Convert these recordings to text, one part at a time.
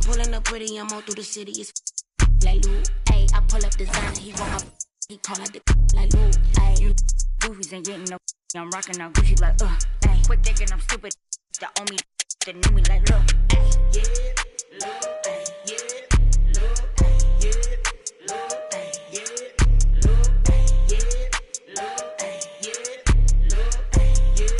pulling up pretty, I'm all through the city. It's like Lou, ayy. I pull up designer, he want my, he call out the like Lou, ayy. You goofies ain't getting no, I'm rocking out Gucci like ayy. Quit thinking I'm stupid, the owe me, the know me like look, ayy. Yeah, look, ayy, yeah, look, ayy, yeah, look, ayy, yeah, look, ayy, yeah, look, ayy, yeah, look, ayy, yeah,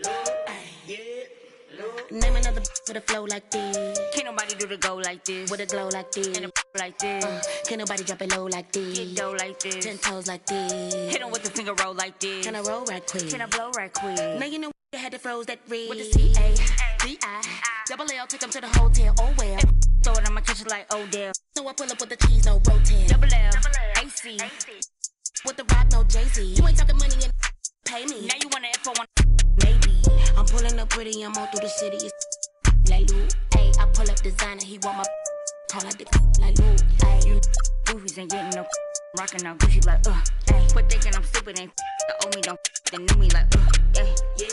look, ayy, yeah, look. Name another with a flow like this. Can't nobody do the go like this. With a glow like this. And a like this. Can't nobody drop it low like this. Get dough like this. 10 toes like this. Hit him with the finger roll like this. Can I roll right quick? Can I blow right quick? Now you know you had to froze that red. With the C-A-D-I. Double L, take them to the hotel. Oh well. Throw it on my kitchen like Odell. So I pull up with the cheese, no rotel. Double L, AC. With the rock, no Jay-Z. You ain't talking money and pay me. Now you want an F1? Maybe. I'm pulling up pretty, I'm all through the city. It's like Lou, ayy. I pull up designer, he want my call out the like Lou, ayy. You goofies ain't getting no rocking out Gucci like ayy. Quit thinking I'm stupid, ain't the owe me don't they knew me like ayy. Yeah,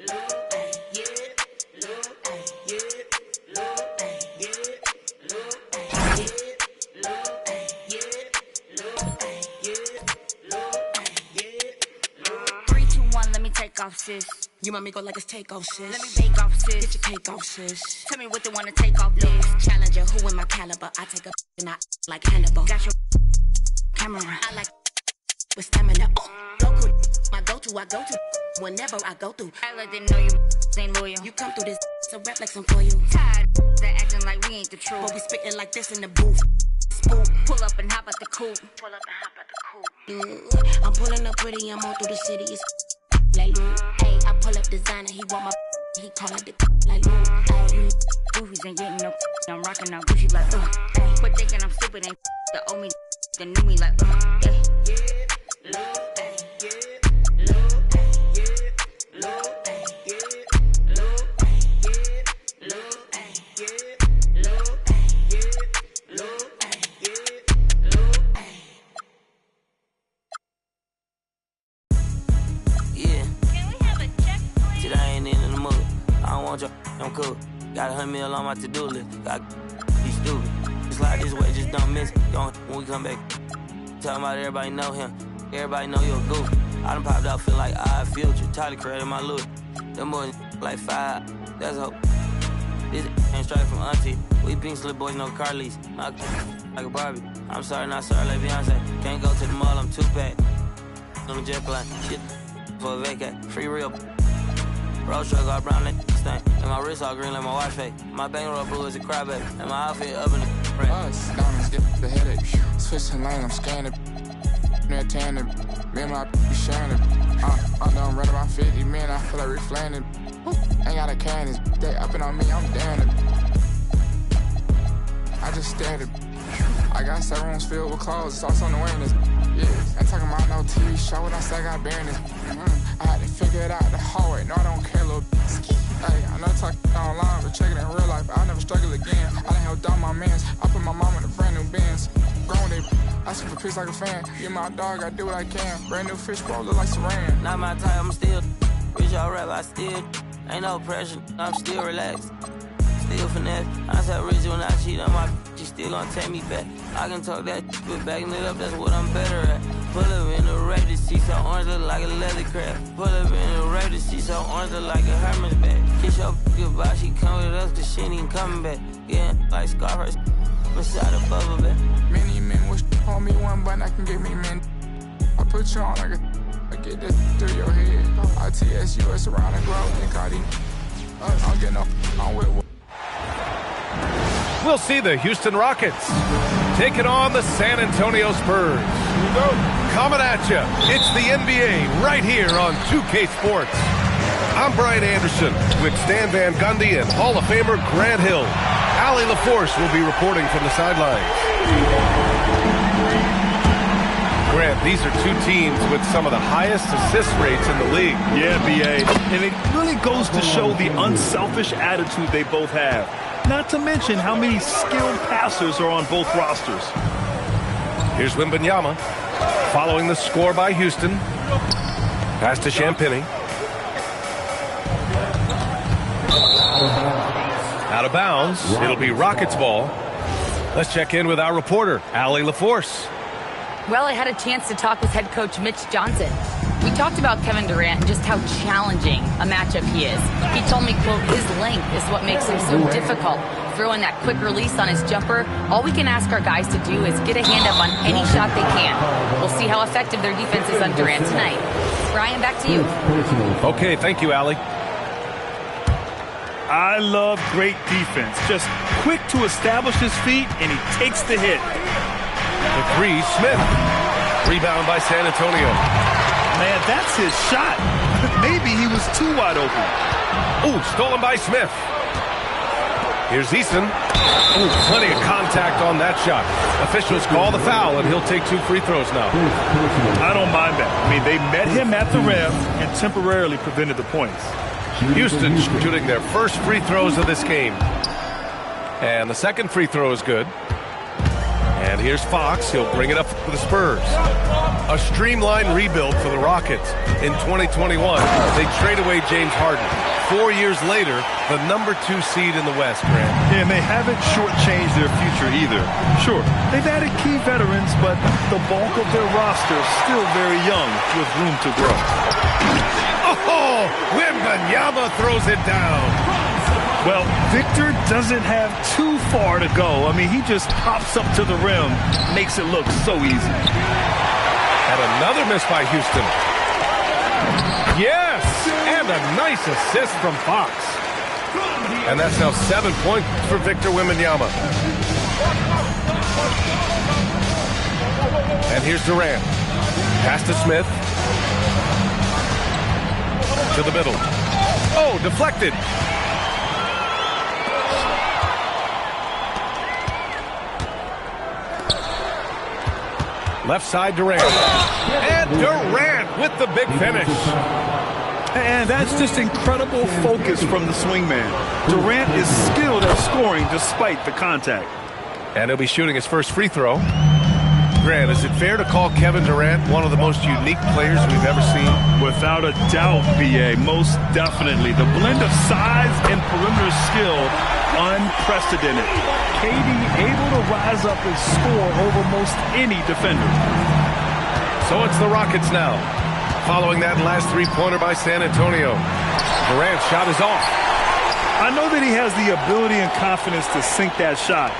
Lou, ayy, yeah, Lou, ayy, yeah, Lou, ayy, yeah, Lou, ayy, yeah, Lou, ayy, yeah, Lou, ayy, yeah, Lou, ayy, yeah. 3, 2, 1, let me take off, sis. You want me go like it's take off, sis. Let me bake off, sis. Get your cake off, sis. Tell me what they wanna take off, list. Challenger, who in my caliber? I take a and I like Hannibal. Got your camera. I like with stamina. Goku, my go-to, I go to whenever I go through. I like they know you ain't loyal. You come through this, so rap like some for you. Tired, they acting like we ain't the truth. But we spitting like this in the booth. Spook, pull up and hop out the coupe. Pull up and hop out the coupe. I'm pulling up pretty, I'm all through the city. It's like Lou, ayy. I pull up designer, he want my, he call out the like Lou, ayy. Goofies ain't getting no, I'm rocking out Gucci like ayy. Quit thinking I'm stupid, ain't the owe me, the knew me like ayy. Yeah, Lou, ayy, yeah, Lou, ayy, yeah, Lou, ayy, yeah, Lou, ayy, yeah, Lou, ayy, yeah, Lou, ayy, yeah, Lou, ayy, yeah, Lou, ayy. Yeah. Can we have a check, please? Shit, I ain't in the mood. I don't want your, I'm cool. Got 100 mil on my to-do list. Got be stupid. Slide this way, just don't miss it. Going when we come back. Talking about everybody know him. Everybody know you're a goof. I done popped out, feel like I future. Tyler created my look. Them boys like 5. That's hope. This ain't straight from auntie. We pink slip boys, no car lease. Like a Barbie. I'm sorry, not sorry, like Beyonce. Can't go to the mall, I'm 2-pack. On the jet plane. Shit for a vacate. Free real. Road truck all brown like stank. And my wrist all green like my watch fake. My bankroll blue as a crybaby. And my outfit up in the diamonds get the headache. Switching lane, I'm scanning. Near tanning. Me and my be sharing it. I'm done running my 50 men. I feel like reflaning. Ain't got a cannon. They upping on me, I'm down it. I just stared it. I got 7 rooms filled with clothes. It's also on the witness. Yeah, ain't talking about no TV show. When I say I got bareness. I had to figure it out the hallway. No, I don't care, little hey, I know talk online, but check it in real life. I'll never struggle again. I done helped out my mans. I put my mom in a brand new Benz. Grown they asking for peace like a fan. You my dog, I do what I can. Brand new fish bowl, look like Saran. Not my time, I'm still rich, y'all rap, I still ain't no pressure. I'm still relaxed. Still finesse. I said rich when I cheat on my she still gon' take me back. I can talk that but backing it up, that's what I'm better at. Pull up in the rape, the seat so orange look like a leather crab. Pull up in the rape, the seat so orange look like a Hermes bag. Kiss your goodbye, she come with us cause she ain't even coming back. Yeah, like Scarface, beside a bubble back. Many men wish on me one button, I can give me men. I put you on like I get this through your head. ITS-US around the globe, think I did. I'm getting up, I'm with. We'll see the Houston Rockets taking on the San Antonio Spurs. Here we go. Coming at you, it's the NBA right here on 2K Sports. I'm Brian Anderson with Stan Van Gundy and Hall of Famer Grant Hill. Allie LaForce will be reporting from the sidelines. Grant, these are two teams with some of the highest assist rates in the league. Yeah, B.A. And it really goes to show the unselfish attitude they both have. Not to mention how many skilled passers are on both rosters. Here's Wembanyama following the score by Houston. Pass to Champagny. Out of bounds. It'll be Rockets ball. Let's check in with our reporter, Allie LaForce. Well, I had a chance to talk with head coach Mitch Johnson. We talked about Kevin Durant and just how challenging a matchup he is. He told me, quote, his length is what makes him so difficult. Throwing that quick release on his jumper, all we can ask our guys to do is get a hand up on any shot they can. We'll see how effective their defense is on Durant tonight. Brian, back to you. Okay, thank you, Allie. I love great defense. Just quick to establish his feet, and he takes the hit. The three, Smith. Rebound by San Antonio. Man, that's his shot. Maybe he was too wide open. Ooh, stolen by Smith. Here's Eason. Ooh, plenty of contact on that shot. Officials call the foul, and he'll take 2 free throws now. I don't mind that. I mean, they met him at the rim and temporarily prevented the points. Houston shooting their first free throws of this game. And the second free throw is good. And here's Fox. He'll bring it up for the Spurs. A streamlined rebuild for the Rockets. In 2021, they trade away James Harden. 4 years later, the number 2 seed in the West, Grant. Yeah, and they haven't shortchanged their future either. Sure, they've added key veterans, but the bulk of their roster is still very young with room to grow. Oh, Wembanyama throws it down. Well, Victor doesn't have too far to go. I mean, he just pops up to the rim, makes it look so easy. And another miss by Houston. Yes, and a nice assist from Fox. And that's now 7 points for Victor Wembanyama. And here's Durant. Pass to Smith. To the middle. Oh, deflected. Left side, Durant. And Durant with the big finish. And that's just incredible focus from the swingman. Durant is skilled at scoring despite the contact. And he'll be shooting his first free throw. Grant, is it fair to call Kevin Durant one of the most unique players we've ever seen? Without a doubt, B.A., most definitely. The blend of size and perimeter skill, unprecedented. KD able to rise up and score over most any defender. So it's the Rockets now. Following that last three-pointer by San Antonio. Durant's shot is off. I know that he has the ability and confidence to sink that shot.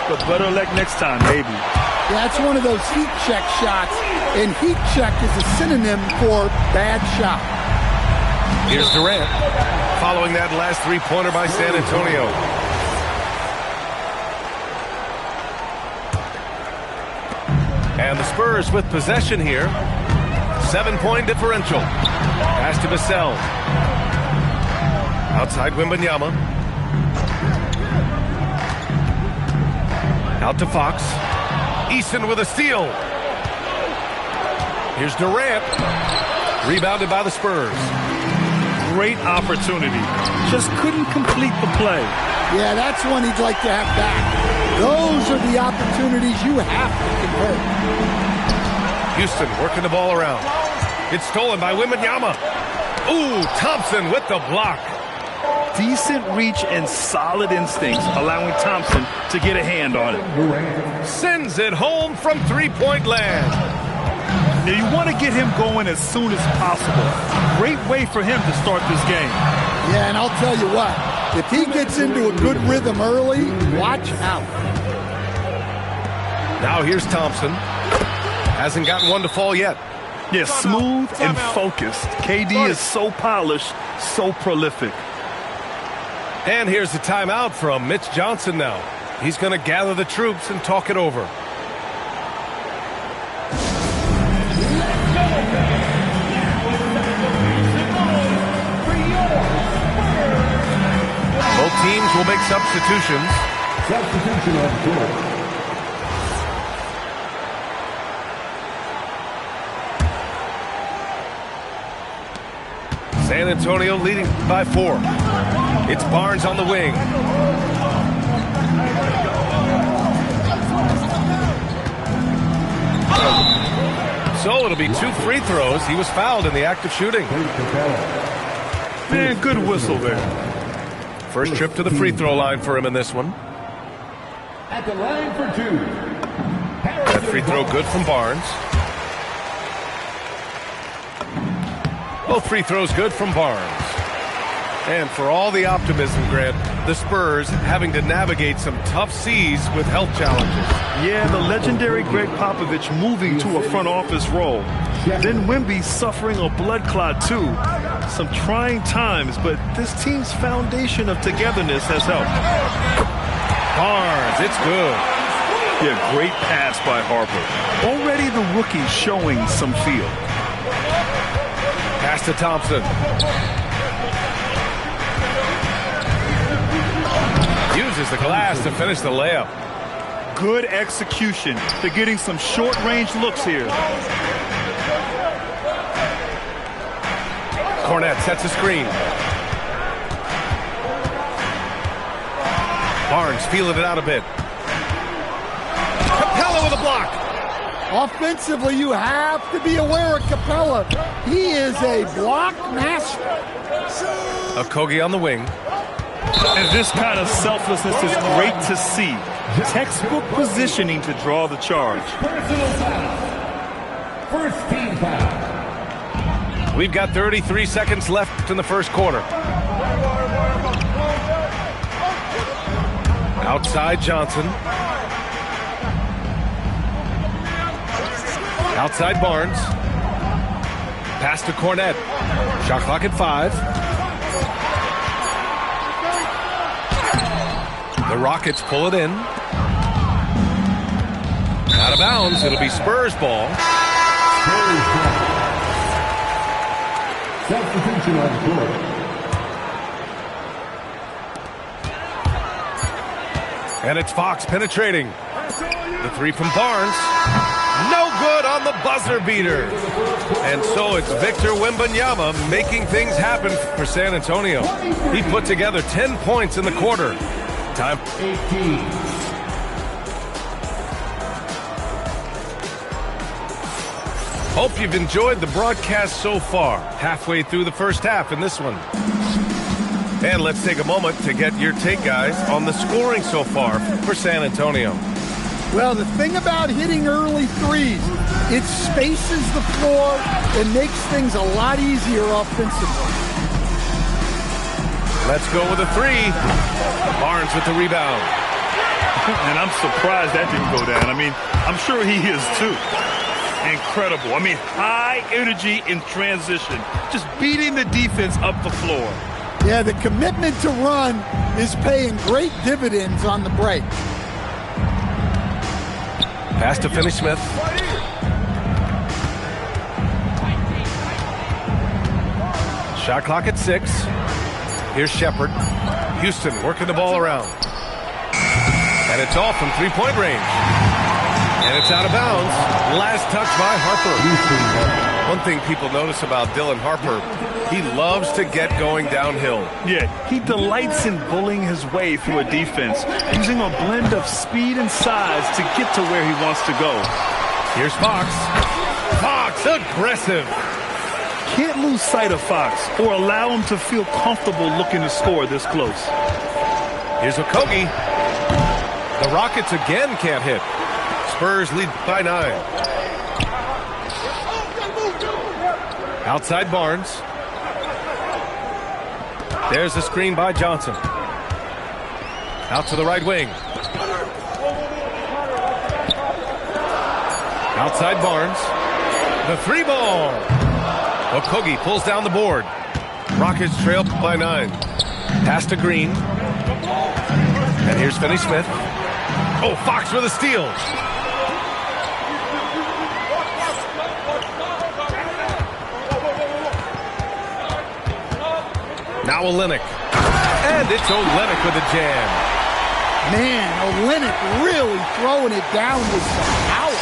But better luck next time, maybe. That's one of those heat check shots, and heat check is a synonym for bad shot. Here's Durant, following that last three-pointer by San Antonio. And the Spurs with possession here. 7-point differential. Pass to Vassell. Outside Wembanyama. Out to Fox. Eason with a steal. Here's Durant. Rebounded by the Spurs. Great opportunity. Just couldn't complete the play. Yeah, that's one he'd like to have back. Those are the opportunities you have to convert. Houston working the ball around. It's stolen by Wembanyama. Ooh, Thompson with the block. Decent reach and solid instincts, allowing Thompson to get a hand on it. Sends it home from three-point land. Now you want to get him going as soon as possible. Great way for him to start this game. Yeah, and I'll tell you what, if he gets into a good rhythm early, watch out. Now here's Thompson. Hasn't gotten one to fall yet. Yeah, smooth and focused. KD is so polished, so prolific. And here's the timeout from Mitch Johnson now. He's going to gather the troops and talk it over. Both teams will make substitutions. Substitution on court. San Antonio leading by 4. It's Barnes on the wing. So it'll be 2 free throws. He was fouled in the act of shooting. Man, good whistle there. First trip to the free throw line for him in this one. At the line for two. That free throw good from Barnes. Both free throws good from Barnes. And for all the optimism, Grant, the Spurs having to navigate some tough seas with health challenges. Yeah, the legendary Greg Popovich moving to a front office role. Then Wemby suffering a blood clot too. Some trying times, but this team's foundation of togetherness has helped. Barnes, it's good. Yeah, great pass by Harper. Already the rookie showing some feel. Pass to Thompson. Uses the glass to finish the layup. Good execution. They're getting some short-range looks here. Cornette sets a screen. Barnes feeling it out a bit. Capella with a block. Offensively, you have to be aware of Capella. He is a block master. Okogie on the wing. And this kind of selflessness is great to see. Textbook positioning to draw the charge. Personal foul. First team foul. We've got 33 seconds left in the first quarter. Outside Johnson. Outside Barnes. Pass to Cornette. Shot clock at 5. The Rockets pull it in. Out of bounds. It'll be Spurs ball. Spurs ball. Substitution on the court. And it's Fox penetrating. The three from Barnes. No good on the buzzer beater. And so it's Victor Wembanyama making things happen for San Antonio. He put together 10 points in the quarter. Time. 18. Hope you've enjoyed the broadcast so far. Halfway through the first half in this one. And let's take a moment to get your take, guys, on the scoring so far for San Antonio. Well, the thing about hitting early threes, it spaces the floor and makes things a lot easier offensively. Let's go with a three. Barnes with the rebound. And I'm surprised that didn't go down. I mean, I'm sure he is too. Incredible. I mean, high energy in transition. Just beating the defense up the floor. Yeah, the commitment to run is paying great dividends on the break. Pass to Finney-Smith. Shot clock at 6. Here's Shepard. Houston working the ball around. And it's off from three-point range. And it's out of bounds. Last touch by Harper. One thing people notice about Dylan Harper, he loves to get going downhill. Yeah, he delights in bullying his way through a defense, using a blend of speed and size to get to where he wants to go. Here's Fox. Fox, aggressive. Can't lose sight of Fox or allow him to feel comfortable looking to score this close. Here's Okogie. The Rockets again can't hit. Spurs lead by 9. Outside Barnes. There's the screen by Johnson. Out to the right wing. Outside Barnes. The three ball. Okogie pulls down the board. Rockets trail by 9. Pass to Green. And here's Finney-Smith. Oh, Fox with a steal. Now Olynyk. And it's Olynyk with a jam. Man, Olynyk really throwing it down with some power.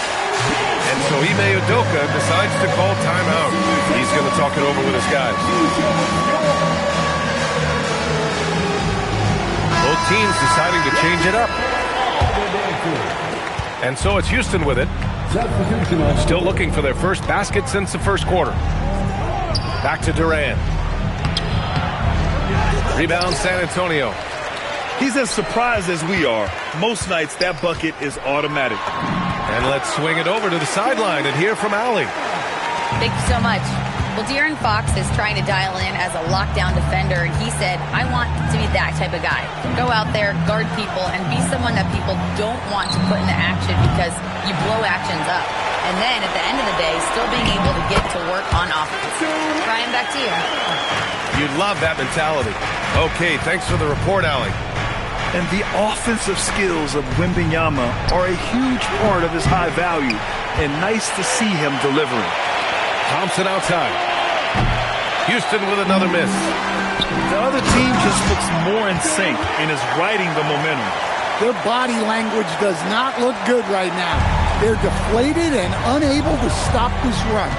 And so Ime Udoka decides to call timeout. He's going to talk it over with his guys. Both teams deciding to change it up. And so it's Houston with it. Still looking for their first basket since the first quarter. Back to Durant. Rebound, San Antonio. He's as surprised as we are. Most nights, that bucket is automatic. And let's swing it over to the sideline and hear from Allie. Thank you so much. Well, De'Aaron Fox is trying to dial in as a lockdown defender, and he said, I want to be that type of guy. Go out there, guard people, and be someone that people don't want to put into action because you blow actions up. And then, at the end of the day, still being able to get to work on offense. Ryan, back to you. You'd love that mentality. Okay, thanks for the report, Allie. And the offensive skills of Wembanyama are a huge part of his high value, and nice to see him delivering. Thompson outside. Houston with another miss. The other team just looks more in sync and is riding the momentum. Their body language does not look good right now. They're deflated and unable to stop this run.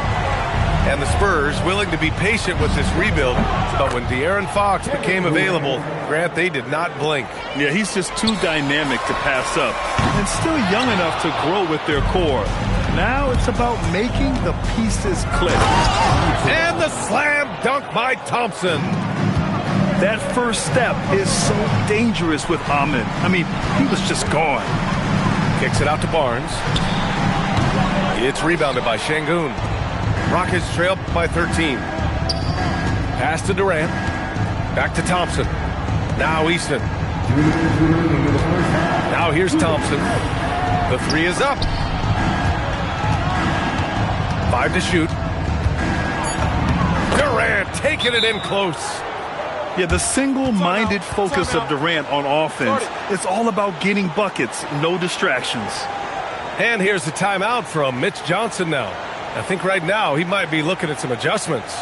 And the Spurs willing to be patient with this rebuild, but when De'Aaron Fox became available, Grant, they did not blink. Yeah, he's just too dynamic to pass up and still young enough to grow with their core. Now it's about making the pieces click. And the slam dunk by Thompson. That first step is so dangerous with Ahmed. I mean, he was just gone. Kicks it out to Barnes. It's rebounded by Şengün. Rockets trail by 13. Pass to Durant. Back to Thompson. Now Easton. Now here's Thompson. The three is up. 5 to shoot. Durant taking it in close. Yeah, the single-minded focus of Durant on offense, it's all about getting buckets, no distractions. And here's the timeout from Mitch Johnson now. I think right now he might be looking at some adjustments.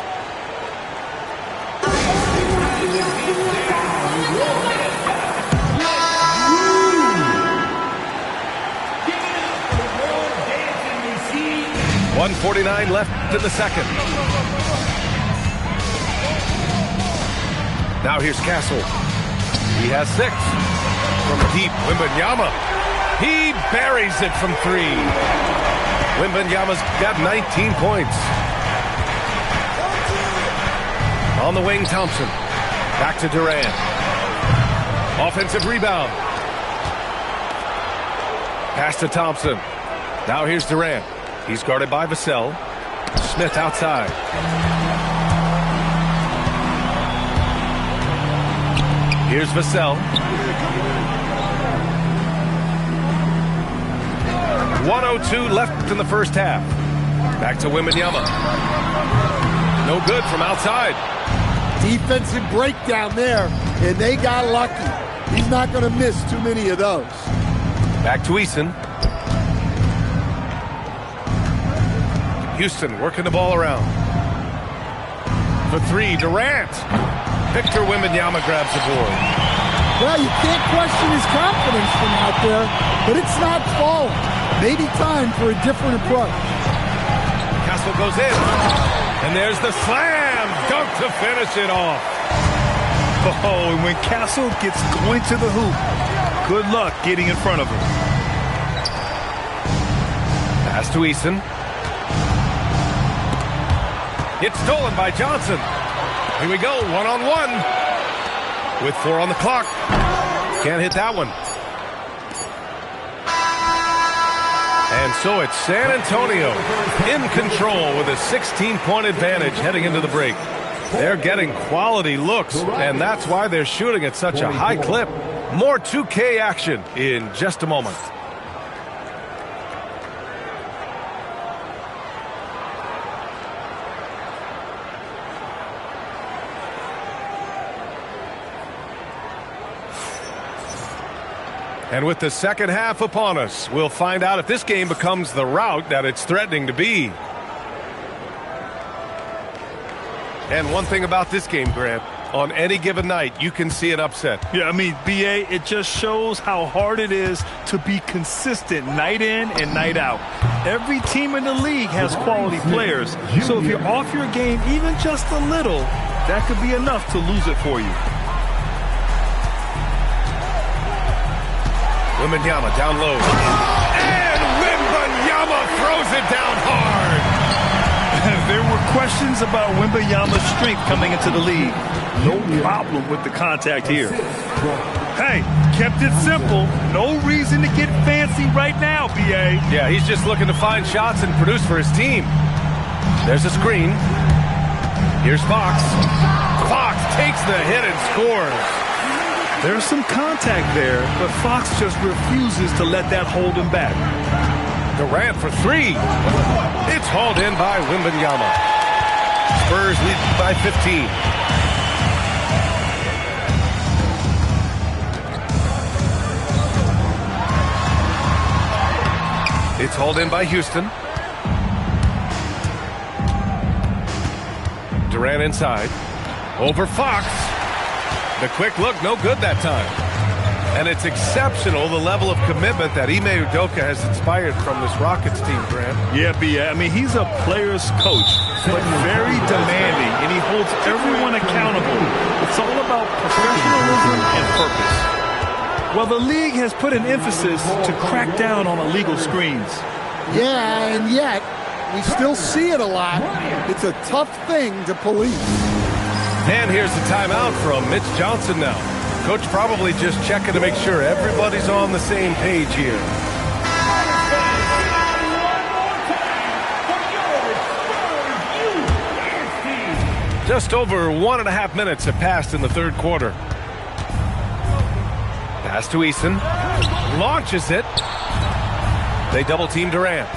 .149 left in the second. Now here's Castle. He has 6. From deep, Wembanyama. He buries it from 3. Wembanyama's got 19 points. On the wing, Thompson. Back to Durant. Offensive rebound. Pass to Thompson. Now here's Durant. He's guarded by Vassell. Smith outside. Here's Vassell. 1:02 left in the first half. Back to Wembanyama. No good from outside. Defensive breakdown there, and they got lucky. He's not going to miss too many of those. Back to Easton. Houston working the ball around. For 3, Durant. Victor Wembanyama grabs the board. Well, you can't question his confidence from out there, but it's not falling. Maybe time for a different approach. Castle goes in. And there's the slam dunk to finish it off. Oh, and when Castle gets going to the hoop, good luck getting in front of him. Pass to Easton. It's stolen by Johnson. Here we go, 1-on-1. With 4 on the clock. Can't hit that one. And so it's San Antonio in control with a 16-point advantage heading into the break. They're getting quality looks, and that's why they're shooting at such a high clip. More 2K action in just a moment. And with the second half upon us, we'll find out if this game becomes the rout that it's threatening to be. And one thing about this game, Grant, on any given night, you can see an upset. Yeah, I mean, BA, it just shows how hard it is to be consistent night in and night out. Every team in the league has quality players, so if you're off your game even just a little, that could be enough to lose it for you. Wembanyama down low. And Wembanyama throws it down hard. There were questions about Wembanyama's strength coming into the league. No problem with the contact here. Hey, kept it simple. No reason to get fancy right now, B.A. Yeah, he's just looking to find shots and produce for his team. There's a screen. Here's Fox. Fox takes the hit and scores. There's some contact there, but Fox just refuses to let that hold him back. Durant for three. It's hauled in by Wembanyama. Spurs lead by 15. It's hauled in by Houston. Durant inside. Over Fox. The quick look, no good that time. And it's exceptional, the level of commitment that Ime Udoka has inspired from this Rockets team, Grant. Yeah, B.A. I mean, he's a player's coach, but very demanding, and he holds everyone accountable. It's all about professionalism and purpose. Well, the league has put an emphasis to crack down on illegal screens. Yeah, and yet we still see it a lot. It's a tough thing to police. And here's the timeout from Mitch Johnson now. Coach probably just checking to make sure everybody's on the same page here. Just over 1.5 minutes have passed in the third quarter. Pass to Eason. Launches it. They double-team Durant.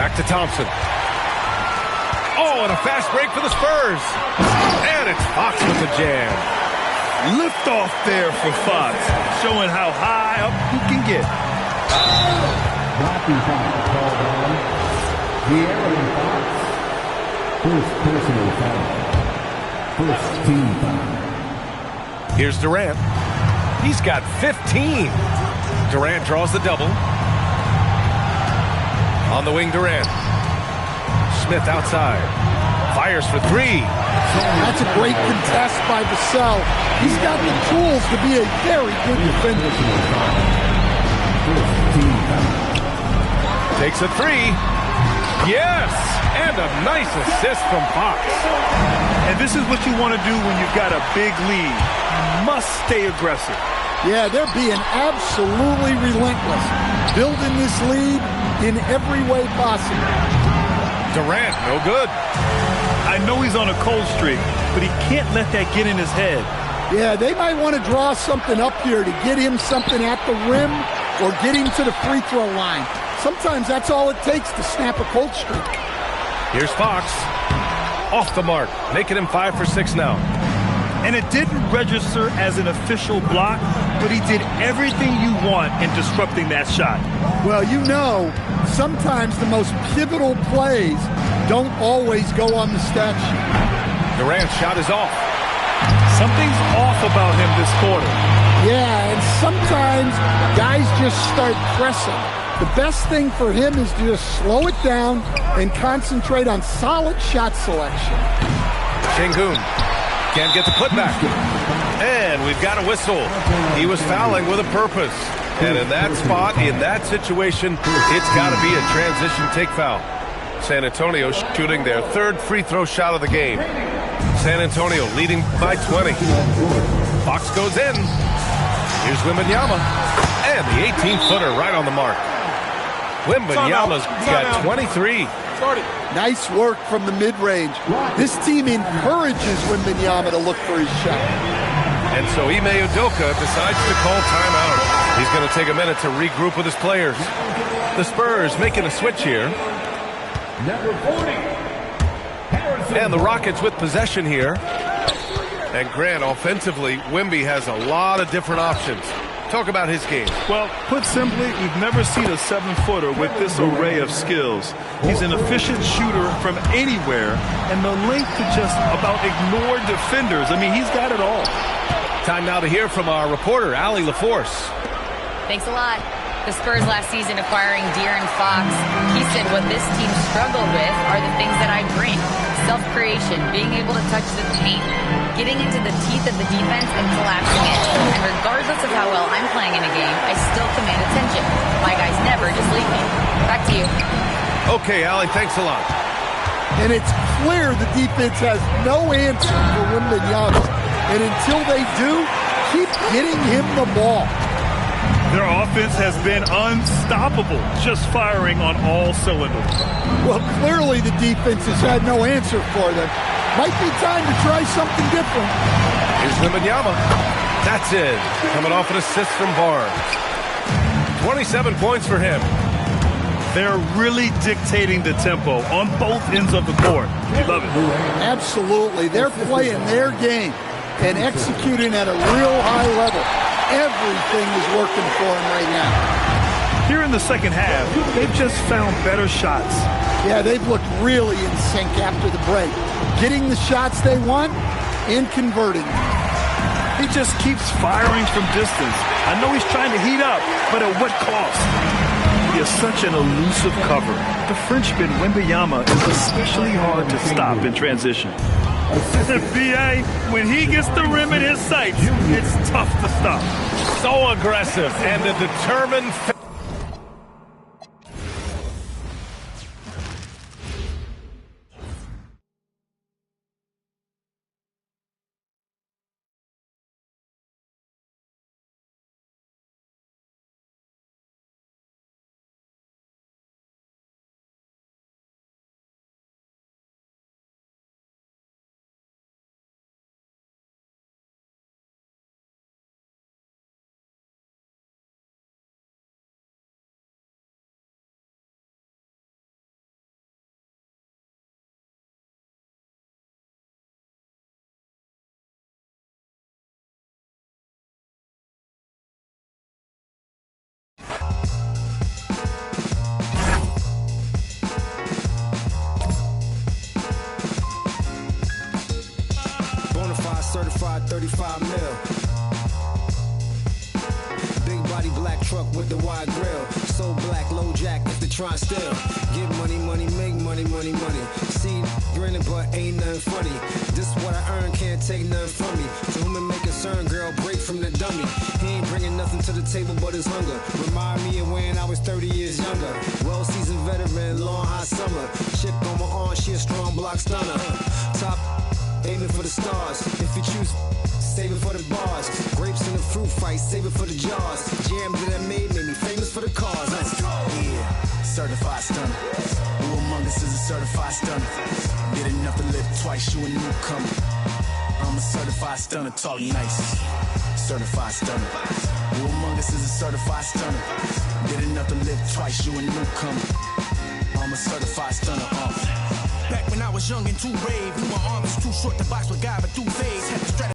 Back to Thompson. Oh, and a fast break for the Spurs. And it's Fox with the jam. Lift off there for Fox, showing how high up he can get. Blocking foul called on De'Aaron Fox. First personal foul. First team foul. Here's Durant. He's got 15. Durant draws the double. On the wing, Durant. Smith outside. Fires for three. That's a great contest by Vassell. He's got the tools to be a very good defender. Takes a three. Yes! And a nice assist from Fox. And this is what you want to do when you've got a big lead. You must stay aggressive. Yeah, they're being absolutely relentless. Building this lead in every way possible. Durant, no good. I know he's on a cold streak, but he can't let that get in his head. Yeah, they might want to draw something up here to get him something at the rim or get him to the free throw line. Sometimes that's all it takes to snap a cold streak. Here's Fox. Off the mark, making him 5 for 6 now. And it didn't register as an official block, but he did everything you want in disrupting that shot. Well, you know, sometimes the most pivotal plays don't always go on the stat sheet. Durant's shot is off. Something's off about him this quarter. Yeah, and sometimes guys just start pressing. The best thing for him is to just slow it down and concentrate on solid shot selection. Şengün can't get the putback. And we've got a whistle. He was fouling with a purpose. And in that spot, in that situation, it's got to be a transition take foul. San Antonio shooting their third free throw shot of the game. San Antonio leading by 20. Fox goes in. Here's Wembanyama. And the 18-footer right on the mark. Wembanyama's got 23. Nice work from the mid-range. This team encourages Wembanyama to look for his shot. And so Ime Udoka decides to call timeout. He's going to take a minute to regroup with his players. The Spurs making a switch here. Number 40. And the Rockets with possession here. And Grant, offensively, Wemby has a lot of different options. Talk about his game. Well, put simply, we've never seen a 7-footer with this array of skills. He's an efficient shooter from anywhere, and the length to just about ignore defenders. I mean, he's got it all. Time now to hear from our reporter, Allie LaForce. Thanks a lot. The Spurs last season acquiring De'Aaron Fox. He said what this team struggled with are the things that I bring. Self-creation, being able to touch the paint, getting into the teeth of the defense and collapsing it. And regardless of how well I'm playing in a game, I still command attention. My guys never just leave me. Back to you. Okay, Allie, thanks a lot. And it's clear the defense has no answer for Wembanyama. And until they do, keep getting him the ball. Their offense has been unstoppable, just firing on all cylinders. Well, clearly the defense has had no answer for them. Might be time to try something different. Here's Wembanyama. That's it. Coming off an assist from Barnes. 27 points for him. They're really dictating the tempo on both ends of the court. You love it. Absolutely. They're playing their game and executing at a real high level. Everything is working for them right now. Here in the second half, they've just found better shots. Yeah, they've looked really in sync after the break. Getting the shots they want and converting. He just keeps firing from distance. I know he's trying to heat up, but at what cost? He is such an elusive cover. The Frenchman Wembanyama is especially hard to stop in transition. B.A., when he gets the rim in his sights, it's tough to stop. So aggressive and a determined... Certified 35 mil. Big body black truck with the wide grill. So black, low jack if they try still. Get money, money, make money, money, money. See, grinning but ain't nothing funny. This what I earn, can't take nothing from me. To whom it may concern, girl, break from the dummy. He ain't bringing nothing to the table but his hunger. Remind me of when I was 30 years younger. Well-seasoned veteran, long hot summer. Chick on my arm, she a strong block stunner. Top aiming for the stars. If you choose, save it for the bars. Grapes in the fruit fight, save it for the jars. Jam that I made me famous for the cars. Let's go. Yeah, certified stunner. Who among us is a certified stunner? Did enough to live twice, you a newcomer. I'm a certified stunner, talk nice. Certified stunner. Who among us is a certified stunner? Did enough to live twice, you a newcomer. I'm a certified stunner. Back when I was young and too brave, knew my arm was too short to box with God, but through phase had the strategy.